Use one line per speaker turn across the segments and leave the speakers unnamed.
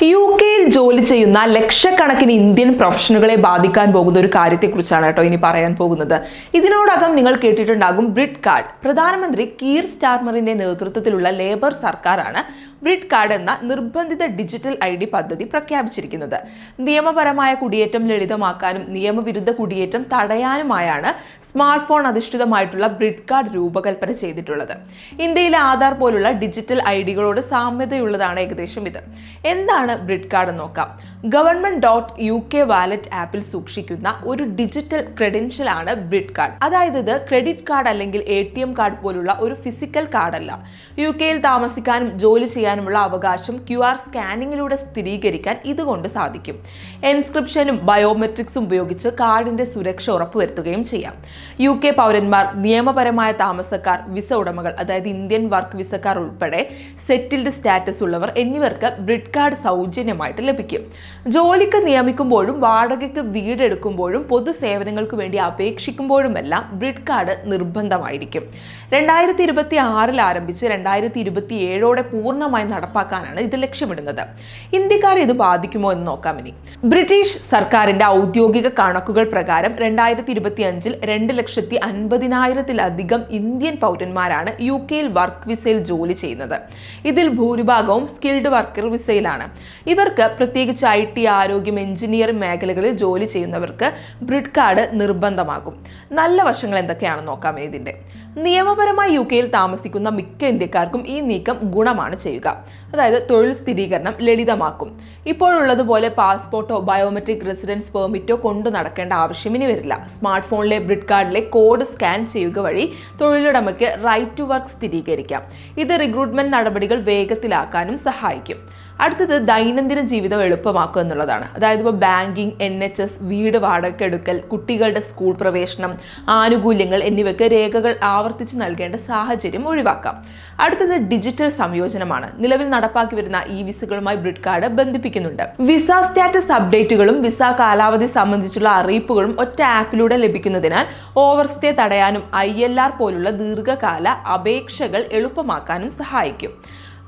യുകെയിൽ ജോലി ചെയ്യുന്ന ലക്ഷക്കണക്കിന് ഇന്ത്യൻ പ്രൊഫഷണലുകളെ ബാധിക്കാൻ പോകുന്ന ഒരു കാര്യത്തെക്കുറിച്ചാണ് കേട്ടോ ഇനി പറയാൻ പോകുന്നത്. ഇതിനോടകം നിങ്ങൾ കേട്ടിട്ടുണ്ടാകും ബ്രിഡ് കാർഡ്. പ്രധാനമന്ത്രി കീർ സ്റ്റാർമറിന്റെ നേതൃത്വത്തിലുള്ള ലേബർ സർക്കാരാണ് ബ്രിഡ് കാർഡ് എന്ന നിർബന്ധിത ഡിജിറ്റൽ ID പദ്ധതി പ്രഖ്യാപിച്ചിരിക്കുന്നത്. നിയമപരമായ കുടിയേറ്റം ലളിതമാക്കാനും നിയമവിരുദ്ധ കുടിയേറ്റം തടയാനുമായാണ് സ്മാർട്ട് ഫോൺ അധിഷ്ഠിതമായിട്ടുള്ള ബ്രിഡ് കാർഡ് രൂപകൽപ്പന ചെയ്തിട്ടുള്ളത്. ഇന്ത്യയിലെ ആധാർ പോലുള്ള ഡിജിറ്റൽ IDകളോട് സാമ്യതയുള്ളതാണ് ഏകദേശം ഇത്. എന്താണ് ബ്രിഡ് കാർഡ് എന്ന് നോക്കാം. government.uk വാലറ്റ് ആപ്പിൽ സൂക്ഷിക്കുന്ന ഒരു ഡിജിറ്റൽ ക്രെഡൻഷ്യൽ ആണ് ബ്രിഡ് കാർഡ്. അതായത് ഇത് ക്രെഡിറ്റ് കാർഡ് അല്ലെങ്കിൽ ATM കാർഡ് പോലുള്ള ഒരു ഫിസിക്കൽ കാർഡല്ല. യുകെയിൽ താമസിക്കാനും ജോലി ചെയ്യാനുമുള്ള അവകാശം QR സ്കാനിങ്ങിലൂടെ സ്ഥിരീകരിക്കാൻ ഇതുകൊണ്ട് സാധിക്കും. എൻസ്ക്രിപ്ഷനും ബയോമെട്രിക്സും ഉപയോഗിച്ച് കാർഡിന്റെ സുരക്ഷ ഉറപ്പുവരുത്തുകയും ചെയ്യാം. UK പൗരന്മാർ, നിയമപരമായ താമസക്കാർ, വിസ ഉടമകൾ അതായത് ഇന്ത്യൻ വർക്ക് വിസക്കാർ ഉൾപ്പെടെ സെറ്റിൽഡ് സ്റ്റാറ്റസ് ഉള്ളവർ എന്നിവർക്ക് ബ്രിഡ് കാർഡ് സൗജന്യമായിട്ട് ലഭിക്കും. ജോലിക്ക് നിയമിക്കുമ്പോഴും വാടകയ്ക്ക് വീടെടുക്കുമ്പോഴും പൊതുസേവനങ്ങൾക്ക് വേണ്ടി അപേക്ഷിക്കുമ്പോഴുമെല്ലാം ബ്രിഡ് കാർഡ് നിർബന്ധമായിരിക്കും. 2026 ആരംഭിച്ച് 2027 പൂർണ്ണമായി നടപ്പാക്കാനാണ് ഇത് ലക്ഷ്യമിടുന്നത്. ഇന്ത്യക്കാരെ ഇത് ബാധിക്കുമോ എന്ന് നോക്കാം ഇനി. ബ്രിട്ടീഷ് സർക്കാരിന്റെ ഔദ്യോഗിക കണക്കുകൾ പ്രകാരം 2025 2,50,000-ലധികം ഇന്ത്യൻ പൗരന്മാരാണ് യുകെയിൽ വർക്ക് വിസയിൽ ജോലി ചെയ്യുന്നത്. ഇതിൽ ഭൂരിഭാഗവും സ്കിൽഡ് വർക്കർ വിസയിലാണ്. ഇവർക്ക് പ്രത്യേകിച്ച് IT, ആരോഗ്യം, എഞ്ചിനീയറിംഗ് മേഖലകളിൽ ജോലി ചെയ്യുന്നവർക്ക് ബ്രിഡ് കാർഡ് നിർബന്ധമാകും. നല്ല വശങ്ങൾ എന്തൊക്കെയാണെന്ന് നോക്കാം ഇതിന്റെ. നിയമപരമായി യുകെയിൽ താമസിക്കുന്ന മിക്ക ഇന്ത്യക്കാർക്കും ഈ നീക്കം ഗുണമാണ് ചെയ്യുക. അതായത് തൊഴിൽ സ്ഥിരീകരണം ലളിതമാക്കും. ഇപ്പോഴുള്ളതുപോലെ പാസ്പോർട്ടോ ബയോമെട്രിക് റെസിഡൻസ് പെർമിറ്റോ കൊണ്ടു നടക്കേണ്ട ആവശ്യം ഇനി വരില്ല. സ്മാർട്ട് ഫോണിലെ ബ്രിഡ് കാർഡിലെ കോഡ് സ്കാൻ ചെയ്യുക വഴി തൊഴിലുടമയ്ക്ക് റൈറ്റ് ടു വർക്ക് സ്ഥിരീകരിക്കാം. ഇത് റിക്രൂട്ട്മെന്റ് നടപടികൾ വേഗത്തിലാക്കാനും സഹായിക്കും. അടുത്തത് ദൈനംദിന ജീവിതം എളുപ്പമാക്കുക എന്നുള്ളതാണ്. അതായത് ഇപ്പോൾ ബാങ്കിങ്, NHS, വീട് വാടകയ്ക്കെടുക്കൽ, കുട്ടികളുടെ സ്കൂൾ പ്രവേശനം, ആനുകൂല്യങ്ങൾ എന്നിവയ്ക്ക് രേഖകൾ ആവർത്തിച്ച് നൽകേണ്ട സാഹചര്യം ഒഴിവാക്കാം. അടുത്തത് ഡിജിറ്റൽ സംയോജനമാണ്. നിലവിൽ നടപ്പാക്കി വരുന്ന വിസകളുമായി ബ്രിഡ് കാർഡ് ബന്ധിപ്പിക്കുന്നുണ്ട്. വിസ സ്റ്റാറ്റസ് അപ്ഡേറ്റുകളും വിസ കാലാവധി സംബന്ധിച്ചുള്ള അറിയിപ്പുകളും ഒറ്റ ആപ്പിലൂടെ ലഭിക്കുന്നതിനാൽ ഓവർസ്റ്റേ തടയാനും ILR പോലുള്ള ദീർഘകാല അപേക്ഷകൾ എളുപ്പമാക്കാനും സഹായിക്കും.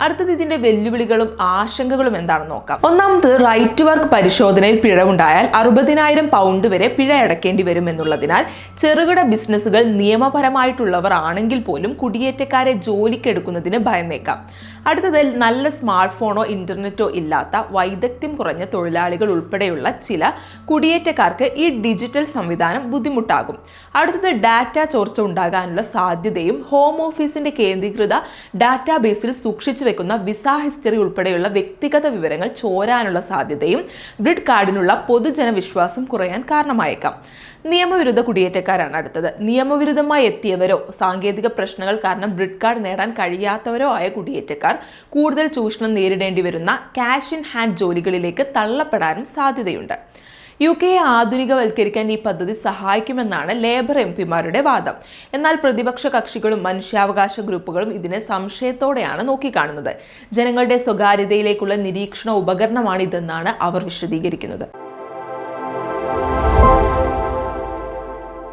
അടുത്തത് ഇതിന്റെ വെല്ലുവിളികളും ആശങ്കകളും എന്താണെന്ന് നോക്കാം. ഒന്നാമത് റൈറ്റ് ടു വർക്ക് പരിശോധനയിൽ പിഴവുണ്ടായാൽ 60,000 പൗണ്ട് വരെ പിഴ അടയ്ക്കേണ്ടി വരും എന്നുള്ളതിനാൽ ചെറുകിട ബിസിനസ്സുകൾ നിയമപരമായിട്ടുള്ളവർ ആണെങ്കിൽ പോലും കുടിയേറ്റക്കാരെ ജോലിക്കെടുക്കുന്നതിന് ഭയന്നേക്കാം. അടുത്തതിൽ നല്ല സ്മാർട്ട് ഫോണോ ഇന്റർനെറ്റോ ഇല്ലാത്ത വൈദഗ്ധ്യം കുറഞ്ഞ തൊഴിലാളികൾ ഉൾപ്പെടെയുള്ള ചില കുടിയേറ്റക്കാർക്ക് ഈ ഡിജിറ്റൽ സംവിധാനം ബുദ്ധിമുട്ടാകും. അടുത്തത് ഡാറ്റ ചോർച്ച ഉണ്ടാകാനുള്ള സാധ്യതയും ഹോം ഓഫീസിന്റെ കേന്ദ്രീകൃത ഡാറ്റാബേസിൽ സൂക്ഷിച്ചു വെക്കുന്ന വിസ ഹിസ്റ്ററി ഉൾപ്പെടെയുള്ള വ്യക്തിഗത വിവരങ്ങൾ ചോരാനുള്ള സാധ്യതയും ബ്രിഡ് കാർഡിനുള്ള പൊതുജന വിശ്വാസം കുറയാൻ കാരണമായേക്കാം. നിയമവിരുദ്ധ കുടിയേറ്റക്കാരാണ് അടുത്തത്. നിയമവിരുദ്ധമായി എത്തിയവരോ സാങ്കേതിക പ്രശ്നങ്ങൾ കാരണം ബ്രിഡ് കാർഡ് നേടാൻ കഴിയാത്തവരോ ആയ കുടിയേറ്റക്കാർ കൂടുതൽ ചൂഷണം നേരിടേണ്ടി വരുന്ന ക്യാഷ് ഇൻ ഹാൻഡ് ജോലികളിലേക്ക് തള്ളപ്പെടാനും സാധ്യതയുണ്ട്. യുകെയെ ആധുനികവൽക്കരിക്കാൻ ഈ പദ്ധതി സഹായിക്കുമെന്നാണ് ലേബർ MPമാരുടെ വാദം. എന്നാൽ പ്രതിപക്ഷ കക്ഷികളും മനുഷ്യാവകാശ ഗ്രൂപ്പുകളും ഇതിനെ സംശയത്തോടെയാണ് നോക്കിക്കാണുന്നത്. ജനങ്ങളുടെ സ്വകാര്യതയിലേക്കുള്ള നിരീക്ഷണ ഉപകരണമാണിതെന്നാണ് അവർ വിശദീകരിക്കുന്നത്.